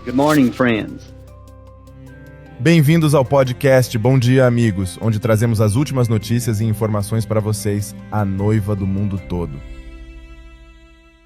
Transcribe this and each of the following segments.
Good morning, friends. Bem-vindos ao podcast Bom Dia, Amigos, onde trazemos as últimas notícias e informações para vocês, a noiva do mundo todo.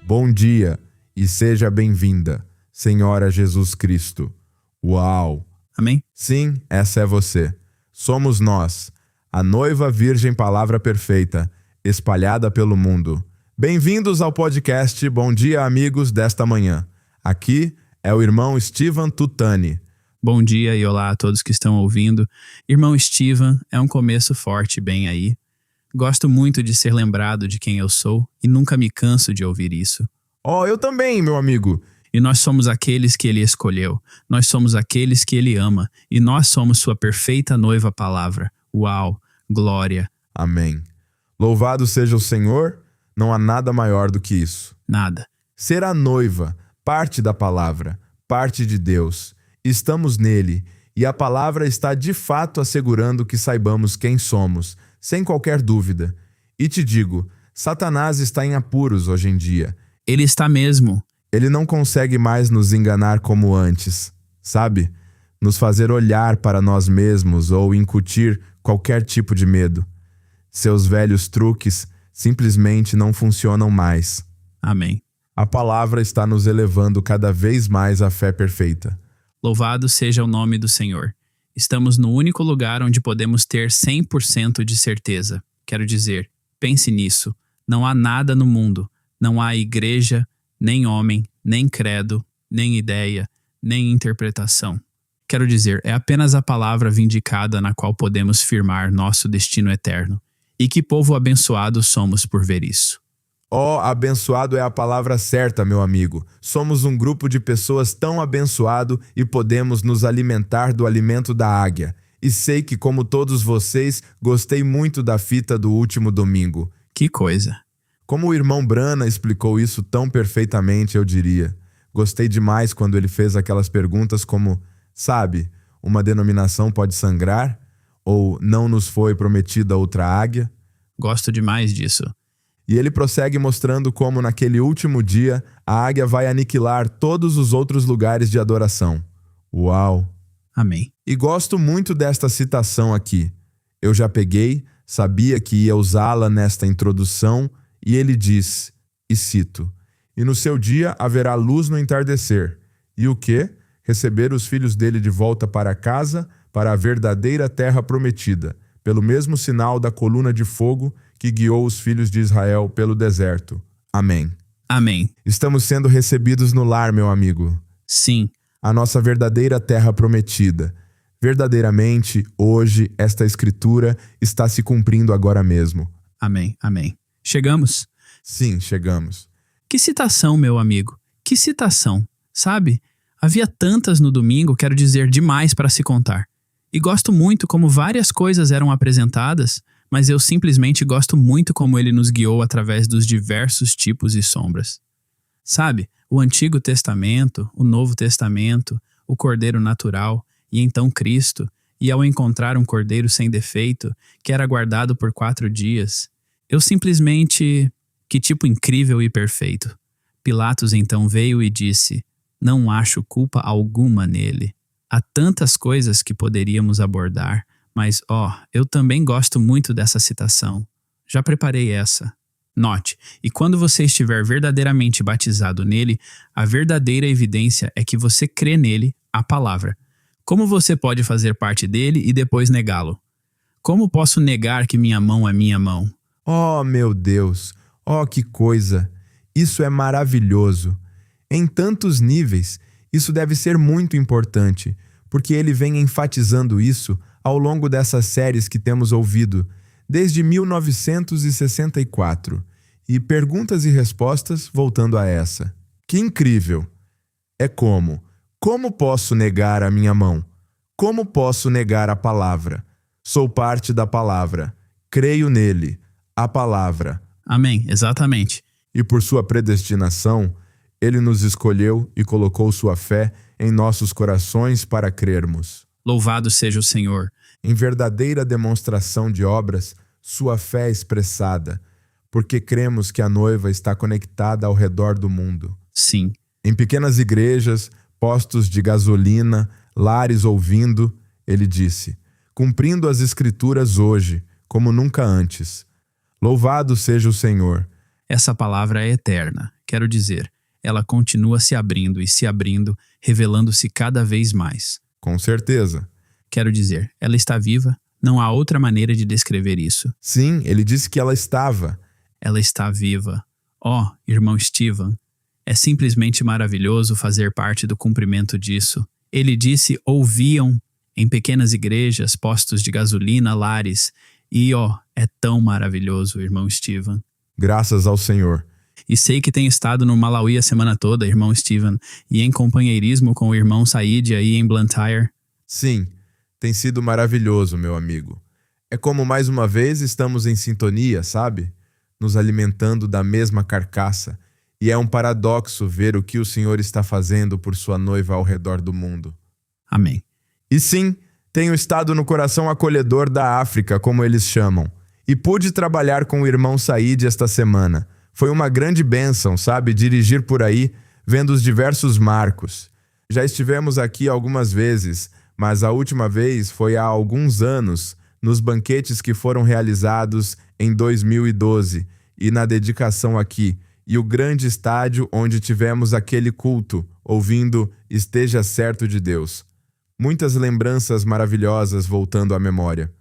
Bom dia e seja bem-vinda, Senhora Jesus Cristo. Uau! Amém? Sim, essa é você. Somos nós, a noiva virgem palavra perfeita, espalhada pelo mundo. Bem-vindos ao podcast Bom Dia, Amigos desta manhã. Aqui é o irmão Steven Tutani. Bom dia e olá a todos que estão ouvindo. Irmão Steven, é um começo forte bem aí. Gosto muito de ser lembrado de quem eu sou e nunca me canso de ouvir isso. Oh, eu também, meu amigo. E nós somos aqueles que ele escolheu. Nós somos aqueles que ele ama. E nós somos sua perfeita noiva palavra. Uau! Glória! Amém. Louvado seja o Senhor, não há nada maior do que isso. Nada. Ser a noiva, parte da palavra, parte de Deus. Estamos nele, e a palavra está de fato assegurando que saibamos quem somos, sem qualquer dúvida. E te digo, Satanás está em apuros hoje em dia. Ele está mesmo. Ele não consegue mais nos enganar como antes, sabe? Nos fazer olhar para nós mesmos ou incutir qualquer tipo de medo. Seus velhos truques simplesmente não funcionam mais. Amém. A palavra está nos elevando cada vez mais à fé perfeita. Louvado seja o nome do Senhor. Estamos no único lugar onde podemos ter 100% de certeza. Quero dizer, pense nisso. Não há nada no mundo. Não há igreja, nem homem, nem credo, nem ideia, nem interpretação. Quero dizer, é apenas a palavra vindicada na qual podemos firmar nosso destino eterno. E que povo abençoado somos por ver isso. Oh, abençoado é a palavra certa, meu amigo. Somos um grupo de pessoas tão abençoado e podemos nos alimentar do alimento da águia. E sei que, como todos vocês, gostei muito da fita do último domingo. Que coisa! Como o irmão Brana explicou isso tão perfeitamente, eu diria. Gostei demais quando ele fez aquelas perguntas como, sabe, uma denominação pode sangrar? Ou não nos foi prometida outra águia? Gosto demais disso. E ele prossegue mostrando como naquele último dia a águia vai aniquilar todos os outros lugares de adoração. Uau! Amém. E gosto muito desta citação aqui. Eu já peguei, sabia que ia usá-la nesta introdução, e ele diz, e cito, "E no seu dia haverá luz no entardecer. E o quê? Receber os filhos dele de volta para casa, para a verdadeira terra prometida, pelo mesmo sinal da coluna de fogo que guiou os filhos de Israel pelo deserto. Amém." Amém. Estamos sendo recebidos no lar, meu amigo. Sim. A nossa verdadeira terra prometida. Verdadeiramente, hoje, esta escritura está se cumprindo agora mesmo. Amém. Amém. Chegamos? Sim, chegamos. Que citação, meu amigo. Que citação. Sabe? Havia tantas no domingo, quero dizer, demais para se contar. E gosto muito como várias coisas eram apresentadas, mas eu simplesmente gosto muito como ele nos guiou através dos diversos tipos e sombras. Sabe, o Antigo Testamento, o Novo Testamento, o Cordeiro Natural e então Cristo, e ao encontrar um Cordeiro sem defeito, que era guardado por 4 dias, eu simplesmente... Que tipo incrível e perfeito. Pilatos então veio e disse, não acho culpa alguma nele. Há tantas coisas que poderíamos abordar, mas, eu também gosto muito dessa citação. Já preparei essa. Note, e quando você estiver verdadeiramente batizado nele, a verdadeira evidência é que você crê nele, a palavra. Como você pode fazer parte dele e depois negá-lo? Como posso negar que minha mão é minha mão? Oh, meu Deus! Oh, que coisa! Isso é maravilhoso! Em tantos níveis, isso deve ser muito importante, porque ele vem enfatizando isso ao longo dessas séries que temos ouvido, desde 1964. E perguntas e respostas voltando a essa. Que incrível! É como? Como posso negar a minha mão? Como posso negar a palavra? Sou parte da palavra. Creio nele. A palavra. Amém, exatamente. E por sua predestinação, ele nos escolheu e colocou sua fé em nossos corações para crermos. Louvado seja o Senhor. Em verdadeira demonstração de obras, sua fé é expressada, porque cremos que a noiva está conectada ao redor do mundo. Sim. Em pequenas igrejas, postos de gasolina, lares ouvindo, ele disse: cumprindo as escrituras hoje, como nunca antes. Louvado seja o Senhor. Essa palavra é eterna, quero dizer, ela continua se abrindo e se abrindo, revelando-se cada vez mais. Com certeza. Quero dizer, ela está viva, não há outra maneira de descrever isso. Sim, ele disse que ela estava. Ela está viva. Oh, irmão Steven, é simplesmente maravilhoso fazer parte do cumprimento disso. Ele disse ouviam em pequenas igrejas, postos de gasolina, lares. E é tão maravilhoso, irmão Steven. Graças ao Senhor. E sei que tem estado no Malawi a semana toda, irmão Steven, e em companheirismo com o irmão Said aí em Blantyre. Sim, tem sido maravilhoso, meu amigo. É como mais uma vez estamos em sintonia, sabe? Nos alimentando da mesma carcaça. E é um paradoxo ver o que o Senhor está fazendo por sua noiva ao redor do mundo. Amém. E sim, tenho estado no coração acolhedor da África, como eles chamam. E pude trabalhar com o irmão Said esta semana. Foi uma grande bênção, sabe? Dirigir por aí, vendo os diversos marcos. Já estivemos aqui algumas vezes, mas a última vez foi há alguns anos, nos banquetes que foram realizados em 2012 e na dedicação aqui, e o grande estádio onde tivemos aquele culto, ouvindo Esteja Certo de Deus. Muitas lembranças maravilhosas voltando à memória.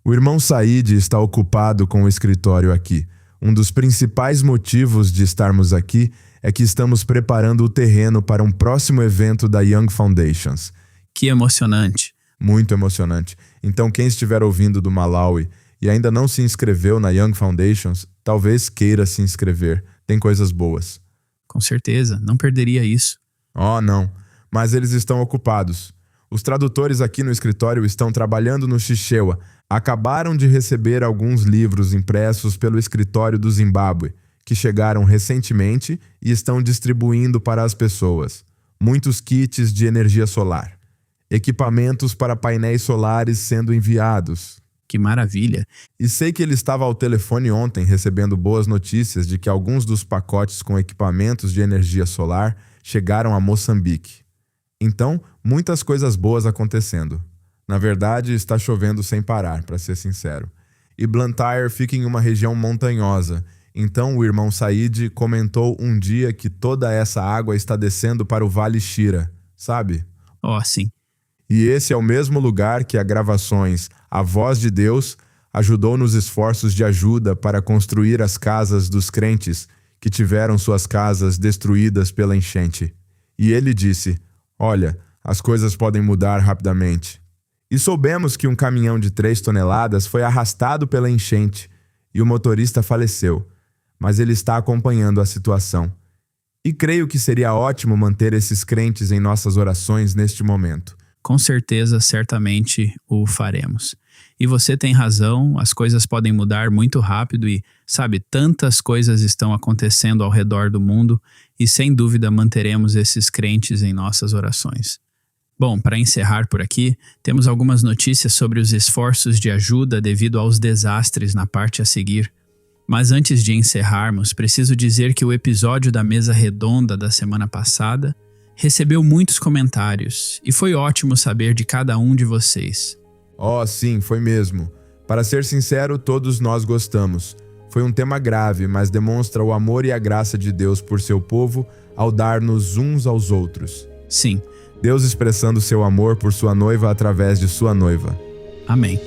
O irmão Said está ocupado com o escritório aqui. Um dos principais motivos de estarmos aqui é que estamos preparando o terreno para um próximo evento da Young Foundations. Que emocionante. Muito emocionante. Então, quem estiver ouvindo do Malawi e ainda não se inscreveu na Young Foundations, talvez queira se inscrever. Tem coisas boas. Com certeza, não perderia isso. Oh, não. Mas eles estão ocupados. Os tradutores aqui no escritório estão trabalhando no Chichewa. Acabaram de receber alguns livros impressos pelo escritório do Zimbábue, que chegaram recentemente e estão distribuindo para as pessoas. Muitos kits de energia solar. Equipamentos para painéis solares sendo enviados. Que maravilha. E sei que ele estava ao telefone ontem recebendo boas notícias de que alguns dos pacotes com equipamentos de energia solar chegaram a Moçambique. Então, muitas coisas boas acontecendo. Na verdade, está chovendo sem parar, para ser sincero. E Blantyre fica em uma região montanhosa. Então, o irmão Said comentou um dia que toda essa água está descendo para o Vale Shira, sabe? Oh, sim. E esse é o mesmo lugar que a Gravações A Voz de Deus ajudou nos esforços de ajuda para construir as casas dos crentes que tiveram suas casas destruídas pela enchente. E ele disse: olha, as coisas podem mudar rapidamente. E soubemos que um caminhão de 3 toneladas foi arrastado pela enchente e o motorista faleceu, mas ele está acompanhando a situação. E creio que seria ótimo manter esses crentes em nossas orações neste momento. Com certeza, certamente o faremos. E você tem razão, as coisas podem mudar muito rápido e, sabe, tantas coisas estão acontecendo ao redor do mundo e sem dúvida manteremos esses crentes em nossas orações. Bom, para encerrar por aqui, temos algumas notícias sobre os esforços de ajuda devido aos desastres na parte a seguir. Mas antes de encerrarmos, preciso dizer que o episódio da Mesa Redonda da semana passada recebeu muitos comentários e foi ótimo saber de cada um de vocês. Oh, sim, foi mesmo. Para ser sincero, todos nós gostamos. Foi um tema grave, mas demonstra o amor e a graça de Deus por seu povo ao dar-nos uns aos outros. Sim. Deus expressando seu amor por sua noiva através de sua noiva. Amém.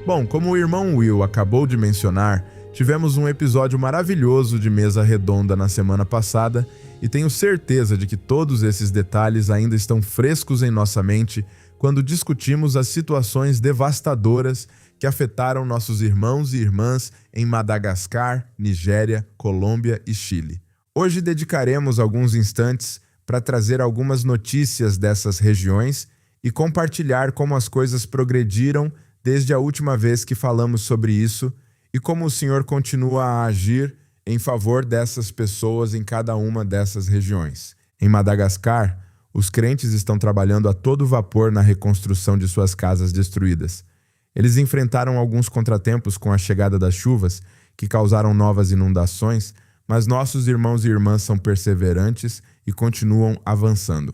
Bom, como o irmão Will acabou de mencionar, tivemos um episódio maravilhoso de Mesa Redonda na semana passada e tenho certeza de que todos esses detalhes ainda estão frescos em nossa mente quando discutimos as situações devastadoras que afetaram nossos irmãos e irmãs em Madagascar, Nigéria, Colômbia e Chile. Hoje dedicaremos alguns instantes para trazer algumas notícias dessas regiões e compartilhar como as coisas progrediram desde a última vez que falamos sobre isso e como o Senhor continua a agir em favor dessas pessoas em cada uma dessas regiões. Em Madagascar, Os crentes estão trabalhando a todo vapor na reconstrução de suas casas destruídas. Eles enfrentaram alguns contratempos com a chegada das chuvas, que causaram novas inundações, mas nossos irmãos e irmãs são perseverantes e continuam avançando.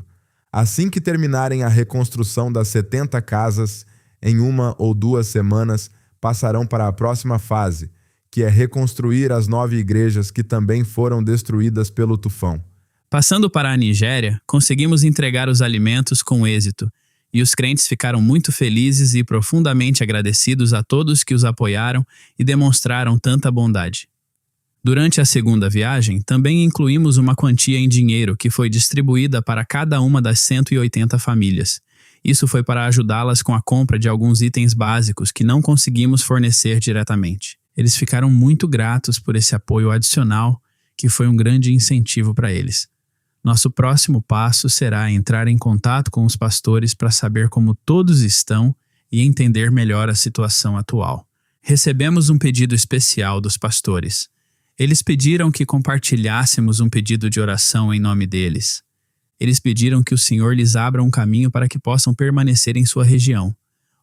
Assim que terminarem a reconstrução das 70 casas, em 1 ou 2 semanas, passarão para a próxima fase, que é reconstruir as 9 igrejas que também foram destruídas pelo tufão. Passando para a Nigéria, conseguimos entregar os alimentos com êxito, e os crentes ficaram muito felizes e profundamente agradecidos a todos que os apoiaram e demonstraram tanta bondade. Durante a segunda viagem, também incluímos uma quantia em dinheiro que foi distribuída para cada uma das 180 famílias. Isso foi para ajudá-las com a compra de alguns itens básicos que não conseguimos fornecer diretamente. Eles ficaram muito gratos por esse apoio adicional, que foi um grande incentivo para eles. Nosso próximo passo será entrar em contato com os pastores para saber como todos estão e entender melhor a situação atual. Recebemos um pedido especial dos pastores. Eles pediram que compartilhássemos um pedido de oração em nome deles. Eles pediram que o Senhor lhes abra um caminho para que possam permanecer em sua região.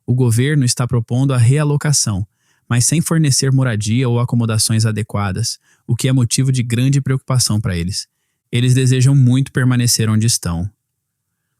O governo está propondo a realocação, mas sem fornecer moradia ou acomodações adequadas, o que é motivo de grande preocupação para eles. Eles desejam muito permanecer onde estão.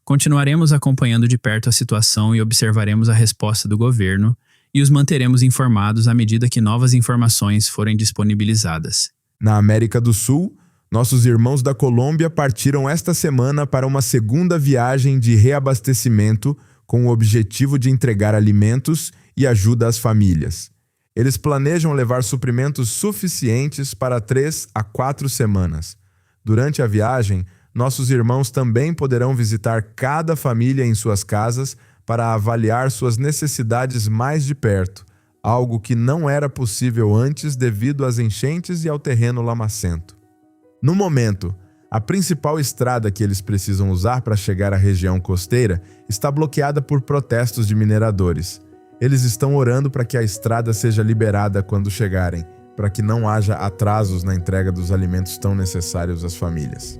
Continuaremos acompanhando de perto a situação e observaremos a resposta do governo e os manteremos informados à medida que novas informações forem disponibilizadas. Na América do Sul, nossos irmãos da Colômbia partiram esta semana para uma segunda viagem de reabastecimento com o objetivo de entregar alimentos e ajuda às famílias. Eles planejam levar suprimentos suficientes para 3 a 4 semanas. Durante a viagem, nossos irmãos também poderão visitar cada família em suas casas para avaliar suas necessidades mais de perto, algo que não era possível antes devido às enchentes e ao terreno lamacento. No momento, a principal estrada que eles precisam usar para chegar à região costeira está bloqueada por protestos de mineradores. Eles estão orando para que a estrada seja liberada quando chegarem, para que não haja atrasos na entrega dos alimentos tão necessários às famílias.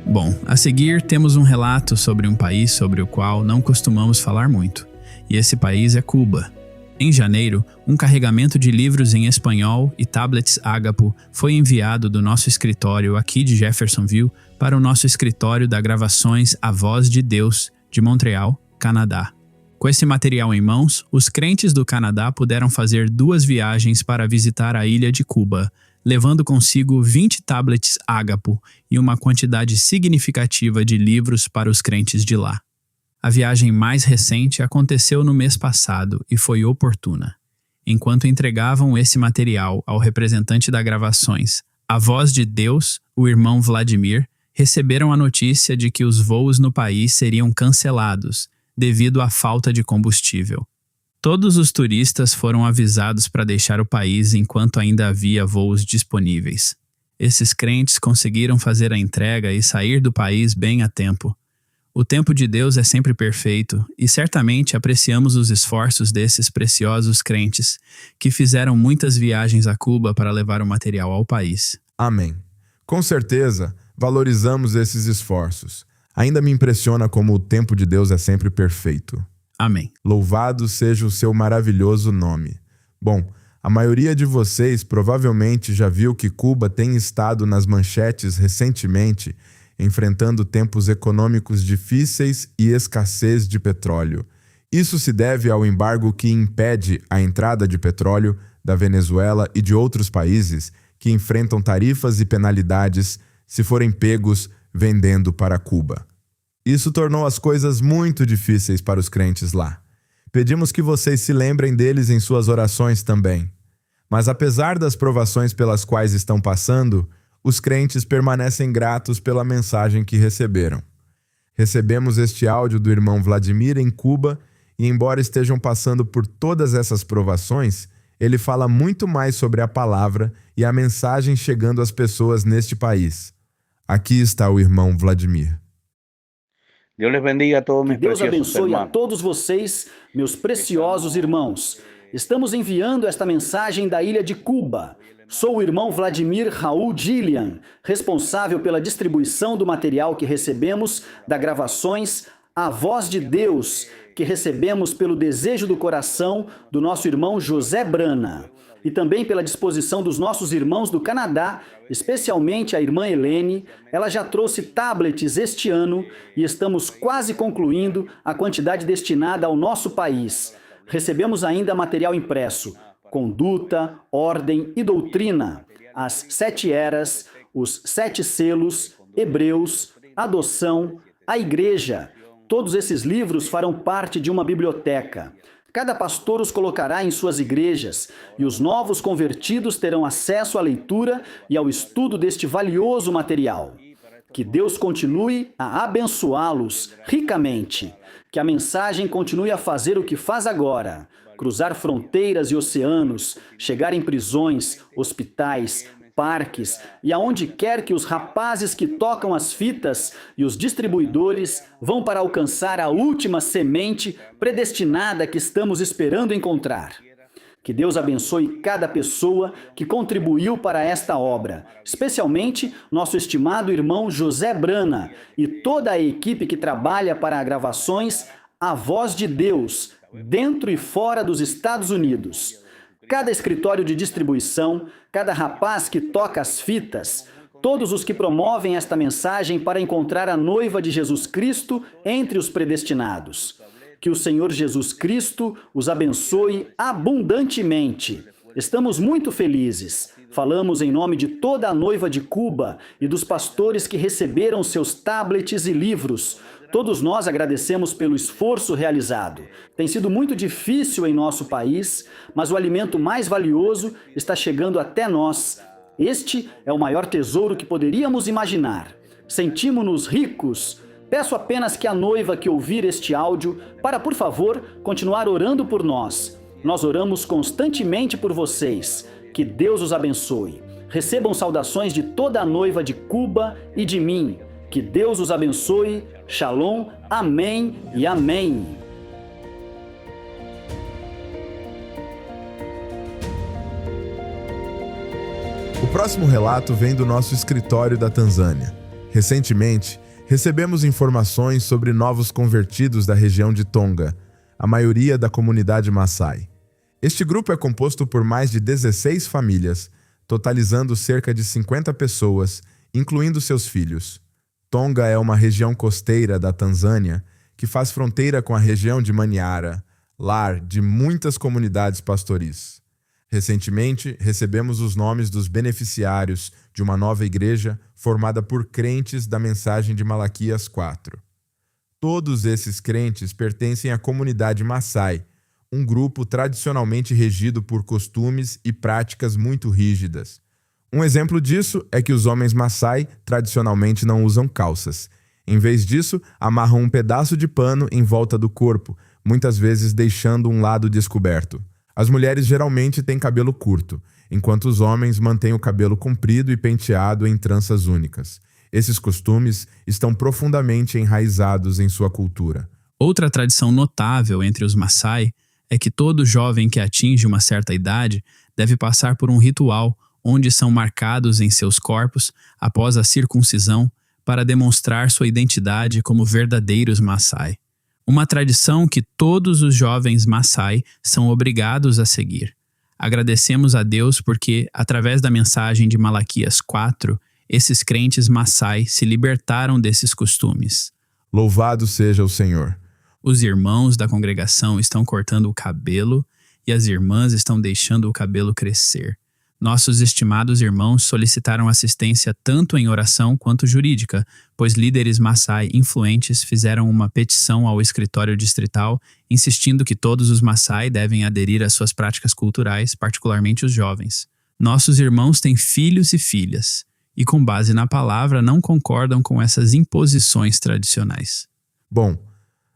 Bom, a seguir temos um relato sobre um país sobre o qual não costumamos falar muito, e esse país é Cuba. Em janeiro, um carregamento de livros em espanhol e tablets Ágapo foi enviado do nosso escritório aqui de Jeffersonville para o nosso escritório da Gravações A Voz de Deus, de Montreal, Canadá. Com esse material em mãos, os crentes do Canadá puderam fazer 2 viagens para visitar a ilha de Cuba, levando consigo 20 tablets Ágapo e uma quantidade significativa de livros para os crentes de lá. A viagem mais recente aconteceu no mês passado e foi oportuna. Enquanto entregavam esse material ao representante da Gravações, A Voz de Deus, o irmão Vladimir, receberam a notícia de que os voos no país seriam cancelados devido à falta de combustível. Todos os turistas foram avisados para deixar o país enquanto ainda havia voos disponíveis. Esses crentes conseguiram fazer a entrega e sair do país bem a tempo. O tempo de Deus é sempre perfeito e certamente apreciamos os esforços desses preciosos crentes que fizeram muitas viagens a Cuba para levar o material ao país. Amém. Com certeza, valorizamos esses esforços. Ainda me impressiona como o tempo de Deus é sempre perfeito. Amém. Louvado seja o seu maravilhoso nome. Bom, a maioria de vocês provavelmente já viu que Cuba tem estado nas manchetes recentemente, enfrentando tempos econômicos difíceis e escassez de petróleo. Isso se deve ao embargo que impede a entrada de petróleo da Venezuela e de outros países que enfrentam tarifas e penalidades se forem pegos vendendo para Cuba. Isso tornou as coisas muito difíceis para os crentes lá. Pedimos que vocês se lembrem deles em suas orações também. Mas apesar das provações pelas quais estão passando, os crentes permanecem gratos pela mensagem que receberam. Recebemos este áudio do irmão Vladimir em Cuba e, embora estejam passando por todas essas provações, ele fala muito mais sobre a palavra e a mensagem chegando às pessoas neste país. Aqui está o irmão Vladimir. Dios les bendiga a todos Que mis Deus preciosos abençoe a hermanos. todos vocês, meus preciosos irmãos. Estamos enviando esta mensagem da ilha de Cuba. Sou o irmão Vladimir Raul Gillian, responsável pela distribuição do material que recebemos da gravações A Voz de Deus, que recebemos pelo desejo do coração do nosso irmão José Brana. E também pela disposição dos nossos irmãos do Canadá, especialmente a irmã Helene. Ela já trouxe tablets este ano e estamos quase concluindo a quantidade destinada ao nosso país. Recebemos ainda material impresso, Conduta, Ordem e Doutrina, as 7 eras, os 7 selos, Hebreus, Adoção, a Igreja. Todos esses livros farão parte de uma biblioteca. Cada pastor os colocará em suas igrejas e os novos convertidos terão acesso à leitura e ao estudo deste valioso material. Que Deus continue a abençoá-los ricamente. Que a mensagem continue a fazer o que faz agora: cruzar fronteiras e oceanos, chegar em prisões, hospitais, parques e aonde quer que os rapazes que tocam as fitas e os distribuidores vão para alcançar a última semente predestinada que estamos esperando encontrar. Que Deus abençoe cada pessoa que contribuiu para esta obra, especialmente nosso estimado irmão José Brana e toda a equipe que trabalha para gravações A Voz de Deus, dentro e fora dos Estados Unidos. Cada escritório de distribuição, cada rapaz que toca as fitas, todos os que promovem esta mensagem para encontrar a noiva de Jesus Cristo entre os predestinados. Que o Senhor Jesus Cristo os abençoe abundantemente. Estamos muito felizes. Falamos em nome de toda a noiva de Cuba e dos pastores que receberam seus tablets e livros. Todos nós agradecemos pelo esforço realizado. Tem sido muito difícil em nosso país, mas o alimento mais valioso está chegando até nós. Este é o maior tesouro que poderíamos imaginar. Sentimos-nos ricos. Peço apenas que a noiva que ouvir este áudio para, por favor, continuar orando por nós. Nós oramos constantemente por vocês. Que Deus os abençoe. Recebam saudações de toda a noiva de Cuba e de mim. Que Deus os abençoe. Shalom, amém e amém. O próximo relato vem do nosso escritório da Tanzânia. Recentemente, recebemos informações sobre novos convertidos da região de Tonga, a maioria da comunidade Maasai. Este grupo é composto por mais de 16 famílias, totalizando cerca de 50 pessoas, incluindo seus filhos. Tonga é uma região costeira da Tanzânia que faz fronteira com a região de Manyara, lar de muitas comunidades pastoris. Recentemente, recebemos os nomes dos beneficiários de uma nova igreja formada por crentes da mensagem de Malaquias 4. Todos esses crentes pertencem à comunidade Maasai, um grupo tradicionalmente regido por costumes e práticas muito rígidas. Um exemplo disso é que os homens Maasai tradicionalmente não usam calças. Em vez disso, amarram um pedaço de pano em volta do corpo, muitas vezes deixando um lado descoberto. As mulheres geralmente têm cabelo curto, enquanto os homens mantêm o cabelo comprido e penteado em tranças únicas. Esses costumes estão profundamente enraizados em sua cultura. Outra tradição notável entre os Maasai é que todo jovem que atinge uma certa idade deve passar por um ritual onde são marcados em seus corpos, após a circuncisão, para demonstrar sua identidade como verdadeiros Maasai. Uma tradição que todos os jovens Maasai são obrigados a seguir. Agradecemos a Deus porque, através da mensagem de Malaquias 4, esses crentes Maasai se libertaram desses costumes. Louvado seja o Senhor! Os irmãos da congregação estão cortando o cabelo e as irmãs estão deixando o cabelo crescer. Nossos estimados irmãos solicitaram assistência tanto em oração quanto jurídica, pois líderes Maasai influentes fizeram uma petição ao escritório distrital insistindo que todos os Maasai devem aderir às suas práticas culturais, particularmente os jovens. Nossos irmãos têm filhos e filhas, e com base na palavra não concordam com essas imposições tradicionais. Bom,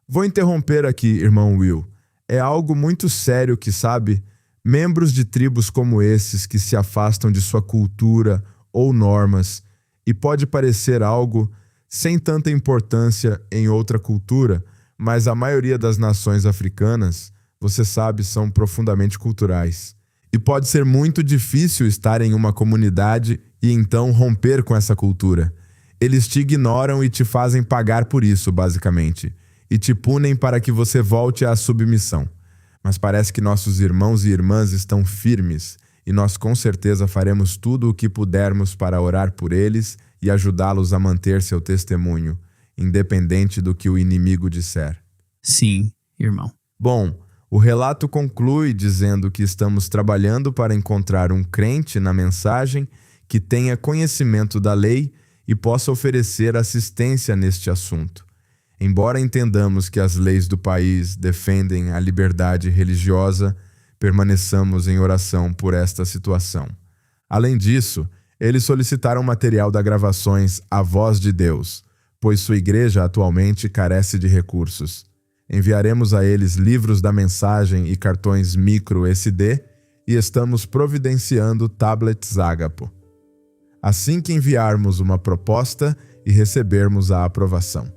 vou interromper aqui, irmão Will. É algo muito sério que, sabe, membros de tribos como esses que se afastam de sua cultura ou normas, e pode parecer algo sem tanta importância em outra cultura, mas a maioria das nações africanas, você sabe, são profundamente culturais. E pode ser muito difícil estar em uma comunidade e então romper com essa cultura. Eles te ignoram e te fazem pagar por isso, basicamente, e te punem para que você volte à submissão. Mas parece que nossos irmãos e irmãs estão firmes, e nós com certeza faremos tudo o que pudermos para orar por eles e ajudá-los a manter seu testemunho, independente do que o inimigo disser. Sim, irmão. Bom, o relato conclui dizendo que estamos trabalhando para encontrar um crente na mensagem que tenha conhecimento da lei e possa oferecer assistência neste assunto. Embora entendamos que as leis do país defendem a liberdade religiosa, permaneçamos em oração por esta situação. Além disso, eles solicitaram material da gravações A Voz de Deus, pois sua igreja atualmente carece de recursos. Enviaremos a eles livros da mensagem e cartões micro SD e estamos providenciando tablets Ágapo. Assim que enviarmos uma proposta e recebermos a aprovação.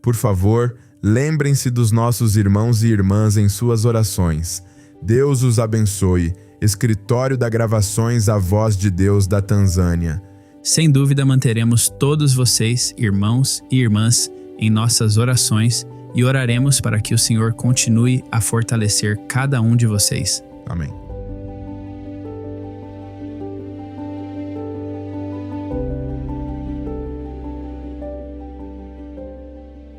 Por favor, lembrem-se dos nossos irmãos e irmãs em suas orações. Deus os abençoe. Escritório da Gravações A Voz de Deus da Tanzânia. Sem dúvida manteremos todos vocês, irmãos e irmãs, em nossas orações e oraremos para que o Senhor continue a fortalecer cada um de vocês. Amém.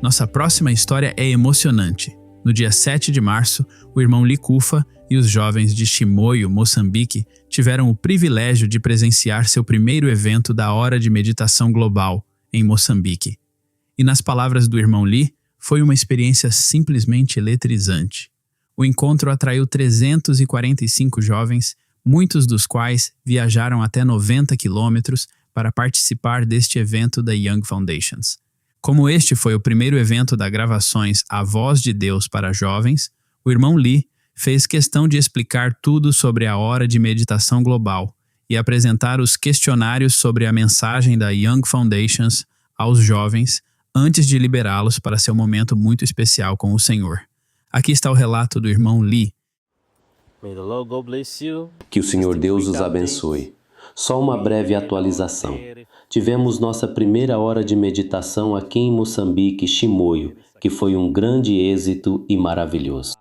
Nossa próxima história é emocionante. No dia 7 de março, o irmão Likufa e os jovens de Chimoio, Moçambique, tiveram o privilégio de presenciar seu primeiro evento da Hora de Meditação Global, em Moçambique. E nas palavras do irmão Li, foi uma experiência simplesmente eletrizante. O encontro atraiu 345 jovens, muitos dos quais viajaram até 90 quilômetros para participar deste evento da Young Foundations. Como este foi o primeiro evento da Gravações A Voz de Deus para jovens, o irmão Li fez questão de explicar tudo sobre a Hora de Meditação Global e apresentar os questionários sobre a mensagem da Young Foundations aos jovens antes de liberá-los para seu momento muito especial com o Senhor. Aqui está o relato do irmão Li. Que o Senhor Deus os abençoe. Só uma breve atualização. Tivemos nossa primeira hora de meditação aqui em Moçambique, Chimoio, que foi um grande êxito e maravilhoso.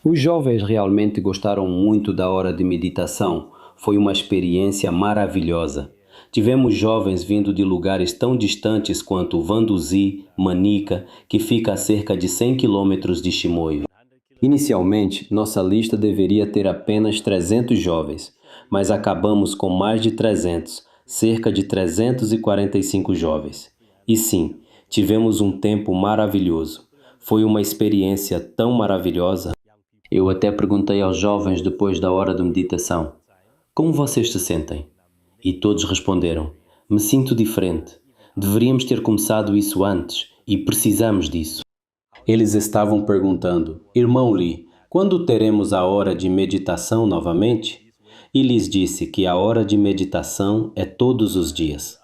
Os jovens realmente gostaram muito da hora de meditação. Foi uma experiência maravilhosa. Tivemos jovens vindo de lugares tão distantes quanto Vanduzi, Manica, que fica a cerca de 100 quilômetros de Chimoio. Inicialmente, nossa lista deveria ter apenas 300 jovens, mas acabamos com mais de 300, cerca de 345 jovens. E sim, tivemos um tempo maravilhoso. Foi uma experiência tão maravilhosa. Eu até perguntei aos jovens depois da hora de meditação: como vocês se sentem? E todos responderam: me sinto diferente. Deveríamos ter começado isso antes e precisamos disso. Eles estavam perguntando: irmão Li, quando teremos a hora de meditação novamente? E lhes disse que a hora de meditação é todos os dias.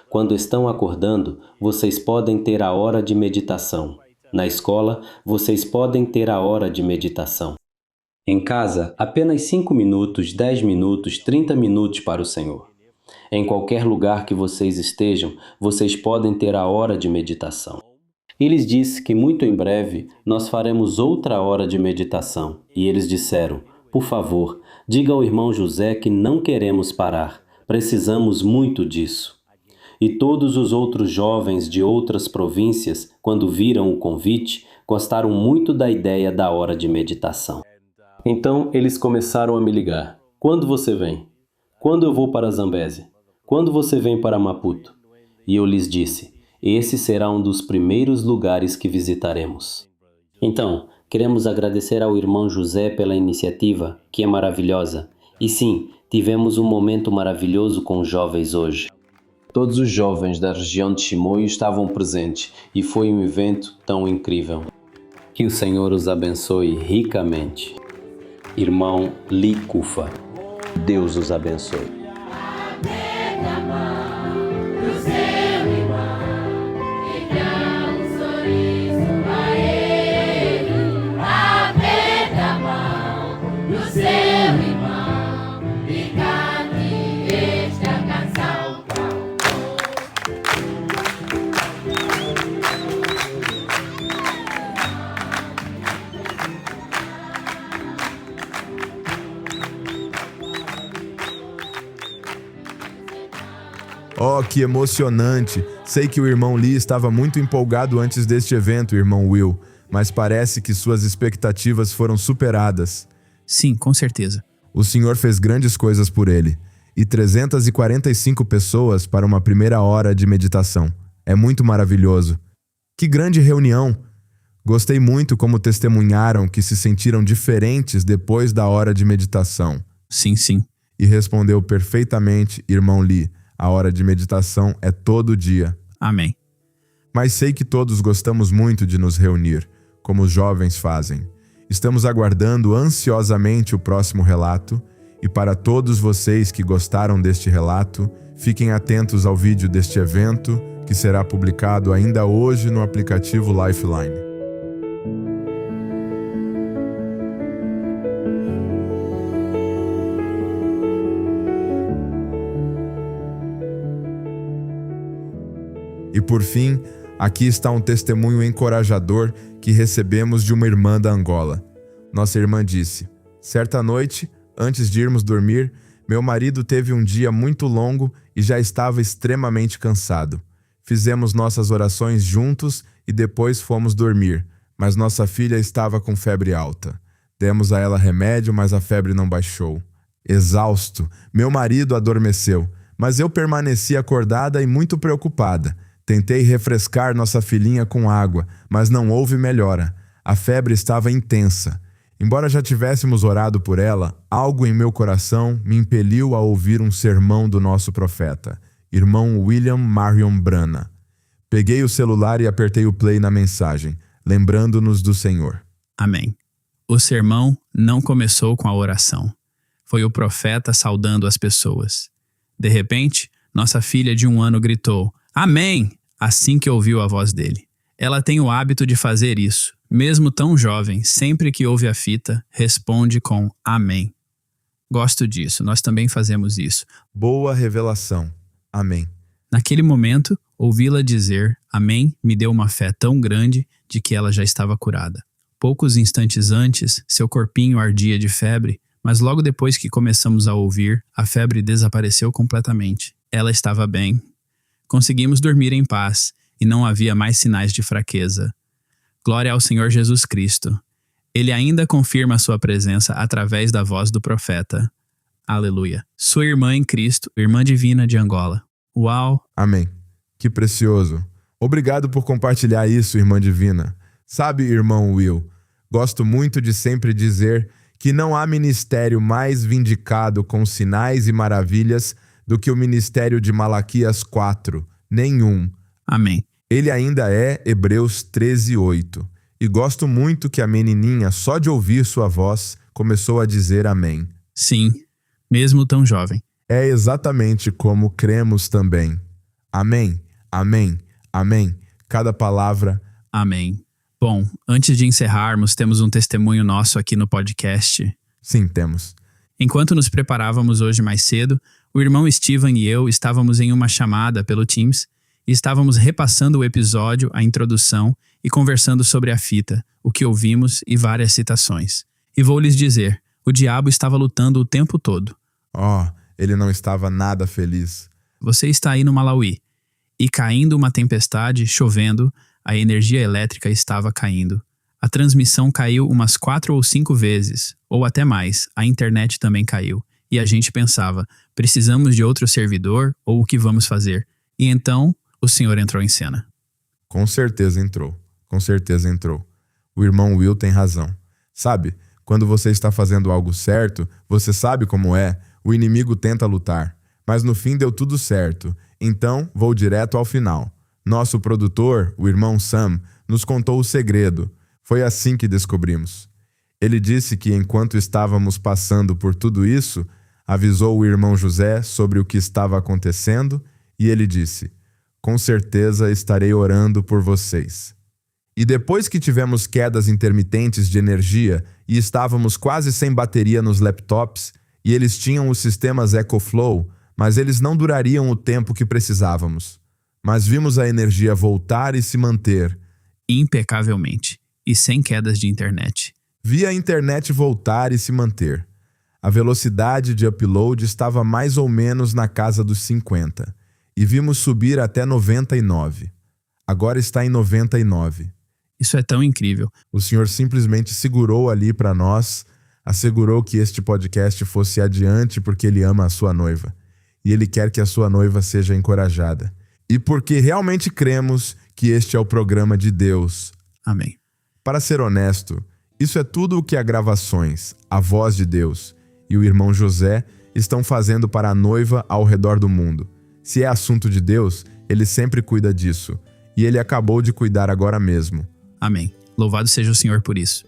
Quando estão acordando, vocês podem ter a hora de meditação. Na escola, vocês podem ter a hora de meditação. Em casa, apenas 5 minutos, 10 minutos, 30 minutos para o Senhor. Em qualquer lugar que vocês estejam, vocês podem ter a hora de meditação. E lhes disse que muito em breve nós faremos outra hora de meditação. E eles disseram: por favor, diga ao irmão José que não queremos parar. Precisamos muito disso. E todos os outros jovens de outras províncias, quando viram o convite, gostaram muito da ideia da hora de meditação. Então eles começaram a me ligar: quando você vem? Quando eu vou para Zambésia? Quando você vem para Maputo? E eu lhes disse: esse será um dos primeiros lugares que visitaremos. Então, queremos agradecer ao irmão José pela iniciativa, que é maravilhosa. E sim, tivemos um momento maravilhoso com os jovens hoje. Todos os jovens da região de Chimoio estavam presentes e foi um evento tão incrível. Que o Senhor os abençoe ricamente. Irmão Likufa, Deus os abençoe. Aperta a mão do seu irmão. Oh, que emocionante! Sei que o irmão Lee estava muito empolgado antes deste evento, irmão Will, mas parece que suas expectativas foram superadas. Sim, com certeza. O Senhor fez grandes coisas por ele, e 345 pessoas para uma primeira hora de meditação. É muito maravilhoso. Que grande reunião! Gostei muito como testemunharam que se sentiram diferentes depois da hora de meditação. Sim, sim. E respondeu perfeitamente, irmão Lee, a hora de meditação é todo dia. Amém. Mas sei que todos gostamos muito de nos reunir, como os jovens fazem. Estamos aguardando ansiosamente o próximo relato, e para todos vocês que gostaram deste relato, fiquem atentos ao vídeo deste evento, que será publicado ainda hoje no aplicativo Lifeline. E por fim, aqui está um testemunho encorajador que recebemos de uma irmã da Angola. Nossa irmã disse: certa noite, antes de irmos dormir, meu marido teve um dia muito longo e já estava extremamente cansado. Fizemos nossas orações juntos e depois fomos dormir, mas nossa filha estava com febre alta. Demos a ela remédio, mas a febre não baixou. Exausto, meu marido adormeceu, mas eu permaneci acordada e muito preocupada. Tentei refrescar nossa filhinha com água, mas não houve melhora. A febre estava intensa. Embora já tivéssemos orado por ela, algo em meu coração me impeliu a ouvir um sermão do nosso profeta, irmão William Marion Branham. Peguei o celular e apertei o play na mensagem, lembrando-nos do Senhor. Amém. O sermão não começou com a oração. Foi o profeta saudando as pessoas. De repente, nossa filha de 1 ano gritou: Amém! Assim que ouviu a voz dele. Ela tem o hábito de fazer isso. Mesmo tão jovem, sempre que ouve a fita, responde com Amém. Gosto disso, nós também fazemos isso. Boa revelação. Amém. Naquele momento, ouvi-la dizer Amém me deu uma fé tão grande de que ela já estava curada. Poucos instantes antes, seu corpinho ardia de febre, mas logo depois que começamos a ouvir, a febre desapareceu completamente. Ela estava bem. Conseguimos dormir em paz, e não havia mais sinais de fraqueza. Glória ao Senhor Jesus Cristo. Ele ainda confirma a sua presença através da voz do profeta. Aleluia. Sua irmã em Cristo, irmã divina de Angola. Uau! Amém. Que precioso. Obrigado por compartilhar isso, irmã divina. Sabe, irmão Will, gosto muito de sempre dizer que não há ministério mais vindicado com sinais e maravilhas do que o ministério de Malaquias 4. Nenhum. Amém. Ele ainda é Hebreus 13:8. E gosto muito que a menininha, só de ouvir sua voz, começou a dizer amém. Sim, mesmo tão jovem. É exatamente como cremos também. Amém, amém, amém. Cada palavra. Amém. Bom, antes de encerrarmos, temos um testemunho nosso aqui no podcast. Sim, temos. Enquanto nos preparávamos hoje mais cedo, o irmão Steven e eu estávamos em uma chamada pelo Teams e estávamos repassando o episódio, a introdução e conversando sobre a fita, o que ouvimos e várias citações. E vou lhes dizer, o diabo estava lutando o tempo todo. Ele não estava nada feliz. Você está aí no Malawi, e caindo uma tempestade, chovendo, a energia elétrica estava caindo. A transmissão caiu umas 4 ou 5 vezes, ou até mais, a internet também caiu. E a gente pensava, precisamos de outro servidor ou o que vamos fazer? E então, o Senhor entrou em cena. Com certeza entrou. Com certeza entrou. O irmão Will tem razão. Sabe, quando você está fazendo algo certo, você sabe como é, o inimigo tenta lutar. Mas no fim deu tudo certo. Então, vou direto ao final. Nosso produtor, o irmão Sam, nos contou o segredo. Foi assim que descobrimos. Ele disse que enquanto estávamos passando por tudo isso, avisou o irmão José sobre o que estava acontecendo e ele disse: com certeza estarei orando por vocês. E depois que tivemos quedas intermitentes de energia e estávamos quase sem bateria nos laptops, e eles tinham os sistemas EcoFlow, mas eles não durariam o tempo que precisávamos. Mas vimos a energia voltar e se manter. Impecavelmente, e sem quedas de internet. Vi a internet voltar e se manter. A velocidade de upload estava mais ou menos na casa dos 50. e vimos subir até 99. Agora está em 99. Isso é tão incrível. O Senhor simplesmente segurou ali para nós, assegurou que este podcast fosse adiante porque Ele ama a sua noiva. E Ele quer que a sua noiva seja encorajada. E porque realmente cremos que este é o programa de Deus. Amém. Para ser honesto, isso é tudo o que a Gravações, a Voz de Deus, e o irmão José estão fazendo para a noiva ao redor do mundo. Se é assunto de Deus, Ele sempre cuida disso. E Ele acabou de cuidar agora mesmo. Amém. Louvado seja o Senhor por isso.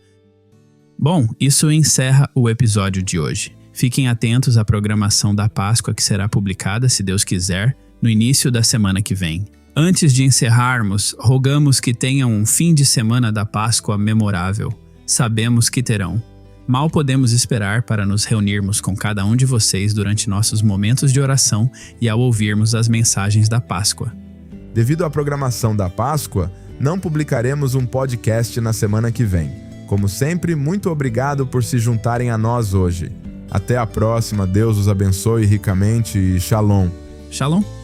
Bom, isso encerra o episódio de hoje. Fiquem atentos à programação da Páscoa que será publicada, se Deus quiser, no início da semana que vem. Antes de encerrarmos, rogamos que tenham um fim de semana da Páscoa memorável. Sabemos que terão. Mal podemos esperar para nos reunirmos com cada um de vocês durante nossos momentos de oração e ao ouvirmos as mensagens da Páscoa. Devido à programação da Páscoa, não publicaremos um podcast na semana que vem. Como sempre, muito obrigado por se juntarem a nós hoje. Até a próxima, Deus os abençoe ricamente e Shalom. Shalom.